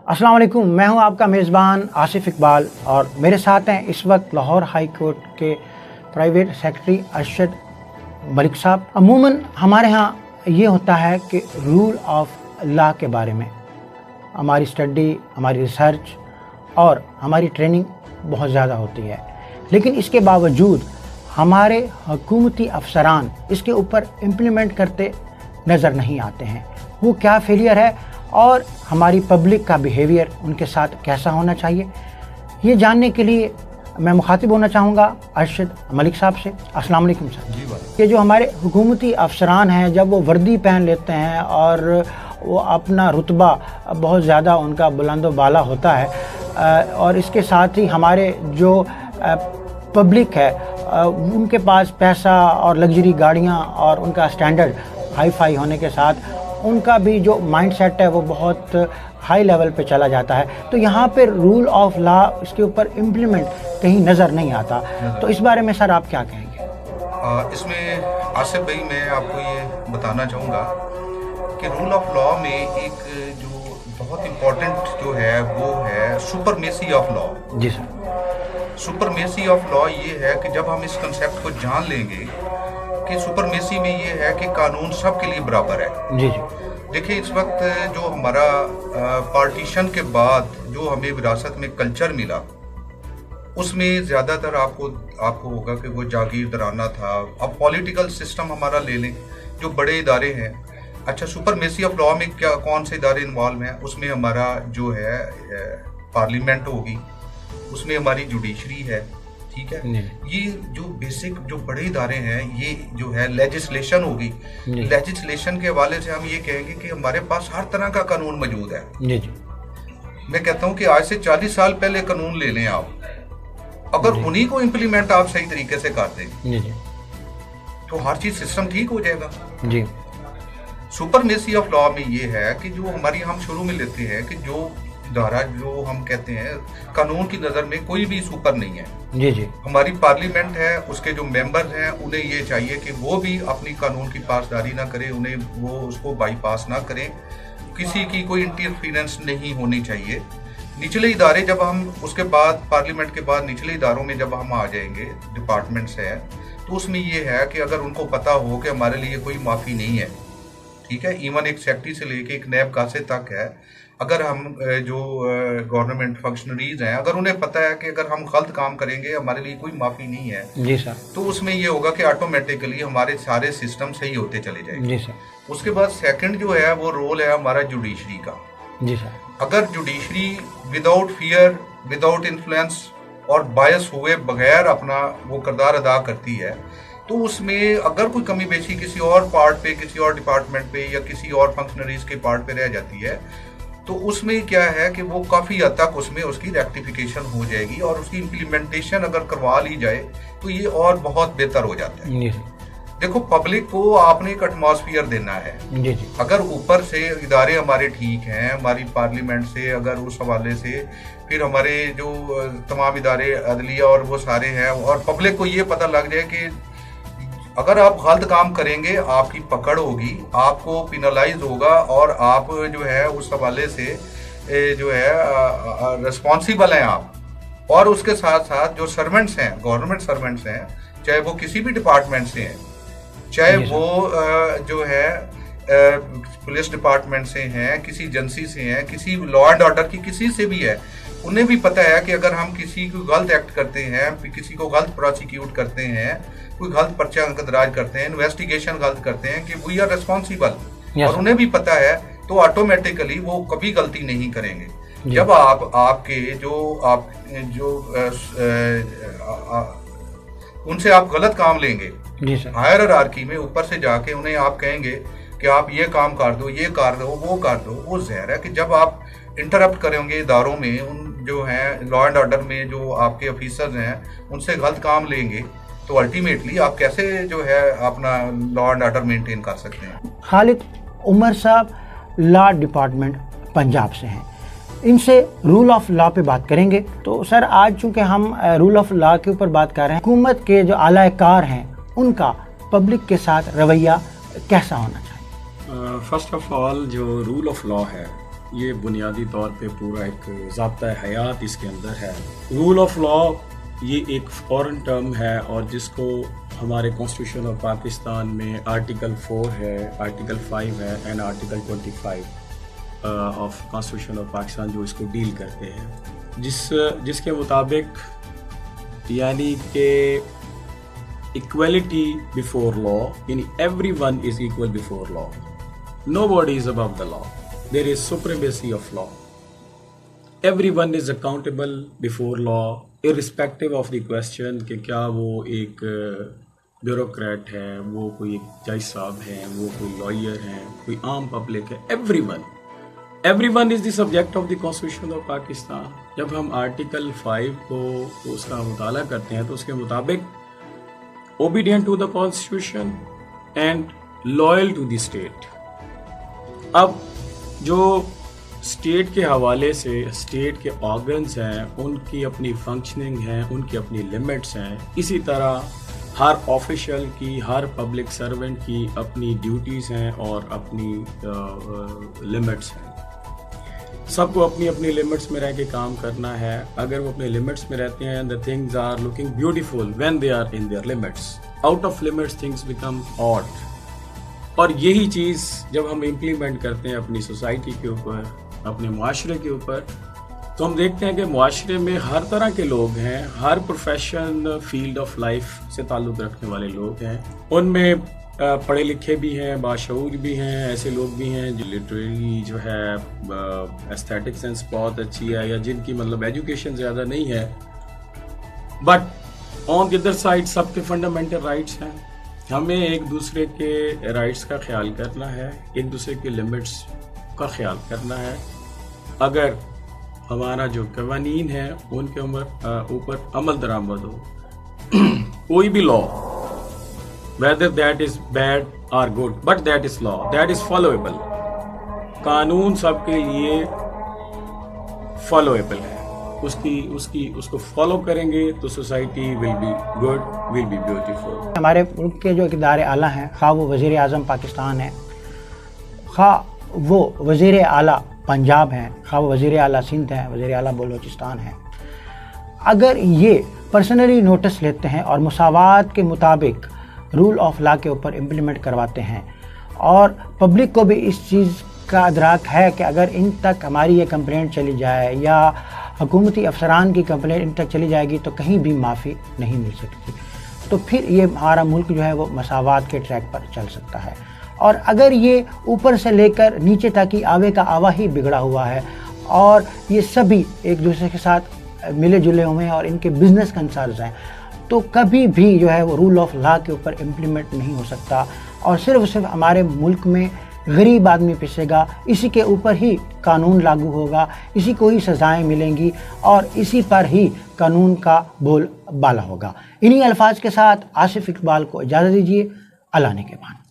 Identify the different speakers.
Speaker 1: अस्सलाम वालेकुम, मैं हूं आपका मेज़बान आसिफ इकबाल और मेरे साथ हैं इस वक्त लाहौर हाई कोर्ट के प्राइवेट सेक्रेटरी अरशद मलिक साहब। अमूमन हमारे यहाँ ये होता है कि रूल ऑफ लॉ के बारे में हमारी स्टडी, हमारी रिसर्च और हमारी ट्रेनिंग बहुत ज़्यादा होती है, लेकिन इसके बावजूद हमारे हुकूमती अफसरान इसके ऊपर इम्प्लीमेंट करते नज़र नहीं आते हैं। वो क्या फेलियर है और हमारी पब्लिक का बिहेवियर उनके साथ कैसा होना चाहिए, ये जानने के लिए मैं मुखातिब होना चाहूँगा अरशद मलिक साहब से। अस्सलाम वालेकुम सर। ये जो हमारे हुकूमती अफसरान हैं, जब वो वर्दी पहन लेते हैं और वो अपना रुतबा बहुत ज़्यादा उनका बुलंद बाला होता है और इसके साथ ही हमारे जो पब्लिक है उनके पास पैसा और लग्जरी गाड़ियाँ और उनका स्टैंडर्ड हाई फाई होने के साथ उनका भी जो माइंड सेट है वो बहुत हाई लेवल पे चला जाता है, तो यहाँ पे रूल ऑफ लॉ इसके ऊपर इम्प्लीमेंट कहीं नज़र नहीं आता। तो इस बारे में सर आप क्या कहेंगे?
Speaker 2: इसमें आसिफ भाई मैं आपको ये बताना चाहूँगा कि रूल ऑफ लॉ में एक जो बहुत इम्पोर्टेंट जो है वो है सुपरमेसी ऑफ लॉ।
Speaker 1: जी सर।
Speaker 2: सुपरमेसी ऑफ लॉ ये है कि जब हम इस कंसेप्ट को जान लेंगे कि सुपरमेसी में ये है कि कानून सबके लिए बराबर है।
Speaker 1: जी जी।
Speaker 2: देखिए, इस वक्त जो हमारा पार्टीशन के बाद जो हमें विरासत में कल्चर मिला, उसमें ज़्यादातर आपको होगा कि वो जागीरदाराना था। अब पॉलिटिकल सिस्टम हमारा ले लें, जो बड़े इदारे हैं। अच्छा, सुपरमेसी ऑफ लॉ में क्या कौन से इदारे इन्वॉल्व हैं? उसमें हमारा जो है पार्लियामेंट होगी, उसमें हमारी जुडिशरी है, ठीक है। ये जो बेसिक जो बड़े इदारे हैं, ये जो है लेजिस्लेशन होगी। लेजिस्लेशन के हवाले से हम ये कहेंगे कि हमारे पास हर तरह का कानून मौजूद है।
Speaker 1: जी जी।
Speaker 2: मैं कहता हूँ कि आज से 40 साल पहले कानून ले लें आप, अगर उन्हीं को इम्प्लीमेंट आप सही तरीके से कर दें तो हर चीज सिस्टम ठीक हो जाएगा। जी। सुपरमेसी ऑफ लॉ में ये है कि जो हमारी हम शुरू में लेते हैं कि जो इदारा जो हम कहते हैं कानून की नज़र में कोई भी सुपर नहीं है। जी जी। हमारी पार्लियामेंट है, उसके जो मेंबर्स हैं उन्हें ये चाहिए कि वो भी अपनी कानून की पासदारी ना करें, उन्हें वो उसको बाईपास ना करें, किसी की कोई इंटरफेरेंस नहीं होनी चाहिए। निचले इदारे जब हम उसके बाद पार्लियामेंट के बाद निचले इदारों में जब हम आ जाएंगे, डिपार्टमेंट्स हैं, तो उसमें ये है कि अगर उनको पता हो कि हमारे लिए कोई माफ़ी नहीं है, ठीक है, इवन एक सेक्रेटरी से लेके एक नैब कासे तक है, अगर हम जो गवर्नमेंट फंक्शनरीज हैं, अगर उन्हें पता है कि अगर हम गलत काम करेंगे हमारे लिए कोई माफ़ी नहीं है, जी सर, तो उसमें ये होगा कि ऑटोमेटिकली हमारे सारे सिस्टम सही होते चले जाएंगे। जी सर। उसके बाद सेकंड जो है वो रोल है हमारा जुडिशरी का। जी सर। अगर judiciary without fear, without influence और बायस हुए बगैर अपना वो किरदार अदा करती है, तो उसमें अगर कोई कमी बेशी किसी और पार्ट पे, किसी और डिपार्टमेंट पे या किसी और फंक्शनरीज के पार्ट पे रह जाती है, तो उसमें क्या है कि वो काफ़ी हद तक उसमें उसकी रेक्टिफिकेशन हो जाएगी और उसकी इम्प्लीमेंटेशन अगर करवा ली जाए तो ये और बहुत बेहतर हो जाता है। देखो, पब्लिक को आपने एक एटमॉस्फेयर देना है। जी जी। अगर ऊपर से इदारे हमारे ठीक हैं, हमारी पार्लियामेंट से अगर उस हवाले से, फिर हमारे जो तमाम इदारे अदलिया और वो सारे हैं, और पब्लिक को ये पता लग जाए कि अगर आप गलत काम करेंगे आपकी पकड़ होगी, आपको पिनलाइज होगा और आप जो है उस हवाले से जो है रिस्पॉन्सिबल हैं आप। और उसके साथ साथ जो सर्वेंट्स हैं, गवर्नमेंट सर्वेंट्स हैं, चाहे वो किसी भी डिपार्टमेंट से हैं, चाहे वो जो है पुलिस डिपार्टमेंट से हैं, किसी एजेंसी से हैं, किसी लॉ एंड ऑर्डर की किसी से भी है, उन्हें भी पता है कि अगर हम किसी को गलत एक्ट करते हैं, किसी को गलत प्रोसिक्यूट करते हैं, कोई गलत पर्चा दराज करते हैं, इन्वेस्टिगेशन गलत करते हैं, कि वी आर रिस्पॉन्सिबल। और उन्हें भी पता है, तो ऑटोमेटिकली वो कभी गलती नहीं करेंगे। जब आपके उनसे आप गलत काम लेंगे, हायर हायरार्की में ऊपर से जाके उन्हें आप कहेंगे कि आप ये काम कर दो, ये कर दो, वो कर दो, वो ज़हर है कि जब आप इंटरप्ट करेंगे इदारों में, उन जो हैं लॉ एंड ऑर्डर में जो आपके ऑफिसर्स हैं उनसे गलत काम लेंगे, तो अल्टीमेटली आप कैसे जो है अपना लॉ एंड ऑर्डर मेंटेन कर सकते हैं?
Speaker 1: खालिद उमर साहब लॉ डिपार्टमेंट पंजाब से हैं, इनसे रूल ऑफ लॉ पे बात करेंगे। तो सर, आज चूंकि हम रूल ऑफ लॉ के ऊपर बात कर रहे हैं, हुकूमत के जो आलाकार हैं उनका पब्लिक के साथ रवैया कैसा होना चाहिए?
Speaker 3: फर्स्ट ऑफ ऑल जो रूल ऑफ लॉ है ये बुनियादी तौर पे पूरा एक ज़ाब्ता हयात इसके अंदर है। रूल ऑफ लॉ ये एक फॉरेन टर्म है और जिसको हमारे कॉन्स्टिट्यूशन ऑफ पाकिस्तान में आर्टिकल 4 है, आर्टिकल 5 है and article 25 of constitution of Pakistan जो इसको डील करते हैं, जिसके मुताबिक यानी कि इक्वलिटी बिफोर लॉ, यानी everyone is equal before law, nobody is above the law, there is supremacy of law, everyone is accountable before law irrespective of the question कि क्या वो एक ब्यूरोक्रेट है, वो कोई एक जज साहब है, वो कोई लॉयर है, कोई आम पब्लिक है, everyone is the subject of the constitution of Pakistan. जब हम आर्टिकल 5 को उसका मुताला करते हैं तो उसके मुताबिक obedient to the constitution and loyal to the state. अब जो स्टेट के हवाले से स्टेट के ऑर्गन्स हैं उनकी अपनी फंक्शनिंग है, उनकी अपनी लिमिट्स हैं, इसी तरह हर ऑफिशियल की, हर पब्लिक सर्वेंट की अपनी ड्यूटीज़ हैं और अपनी लिमिट्स हैं। सबको अपनी अपनी लिमिट्स में रह के काम करना है। अगर वो अपने लिमिट्स में रहते हैं, the things are looking beautiful when they are in their limits, out of limits things become odd. और यही चीज़ जब हम इम्प्लीमेंट करते हैं अपनी सोसाइटी के ऊपर, अपने मुआशरे के ऊपर, तो हम देखते हैं कि मुआशरे में हर तरह के लोग हैं, हर प्रोफेशन फील्ड ऑफ लाइफ से ताल्लुक़ रखने वाले लोग हैं। उनमें पढ़े लिखे भी हैं, बाशऊर भी हैं, ऐसे लोग भी हैं जो लिटरेरी जो है एस्थेटिक सेंस बहुत अच्छी है या जिनकी मतलब एजुकेशन ज़्यादा नहीं है, but on the other side सबके फंडामेंटल राइट्स हैं। हमें एक दूसरे के राइट्स का ख्याल करना है, एक दूसरे के लिमिट्स का ख्याल करना है। अगर हमारा जो कवानीन है उनके ऊपर अमल दरामद हो, कोई भी law whether that is bad or good, but that is law, that is followable। कानून सबके लिए फॉलोएबल है, उसको फॉलो करेंगे तो society will be good, will be beautiful.
Speaker 1: हमारे मुल्क के जो इदारे आला हैं, खा वो वज़ीर आज़म पाकिस्तान है, खा वो वज़ीर आला पंजाब हैं, खा वो वज़ीर आला सिंध हैं, वज़ीर आला बलूचिस्तान हैं, अगर ये पर्सनली नोटिस लेते हैं और मुसावात के मुताबिक रूल ऑफ लॉ के ऊपर इम्प्लीमेंट करवाते हैं और पब्लिक को भी इस चीज़ का अदराक है कि अगर इन तक हमारी ये कंप्लेंट चली जाए या हुकूमती अफसरान की कंप्लेंट इन तक चली जाएगी तो कहीं भी माफ़ी नहीं मिल सकती, तो फिर ये हमारा मुल्क जो है वो मसावात के ट्रैक पर चल सकता है। और अगर ये ऊपर से लेकर नीचे तक की आवे का आवा ही बिगड़ा हुआ है और ये सभी एक दूसरे के साथ मिले जुले हुए हैं और इनके बिजनेस कंसर्न्स हैं, तो कभी भी जो है वो रूल ऑफ लॉ के ऊपर इम्प्लीमेंट नहीं हो सकता और सिर्फ हमारे मुल्क में गरीब आदमी पिसेगा, इसी के ऊपर ही कानून लागू होगा, इसी को ही सज़ाएं मिलेंगी और इसी पर ही कानून का बोल बाला होगा। इन्हीं अल्फाज के साथ आसिफ इकबाल को इजाज़त दीजिए। अल्लाह ने के बाद।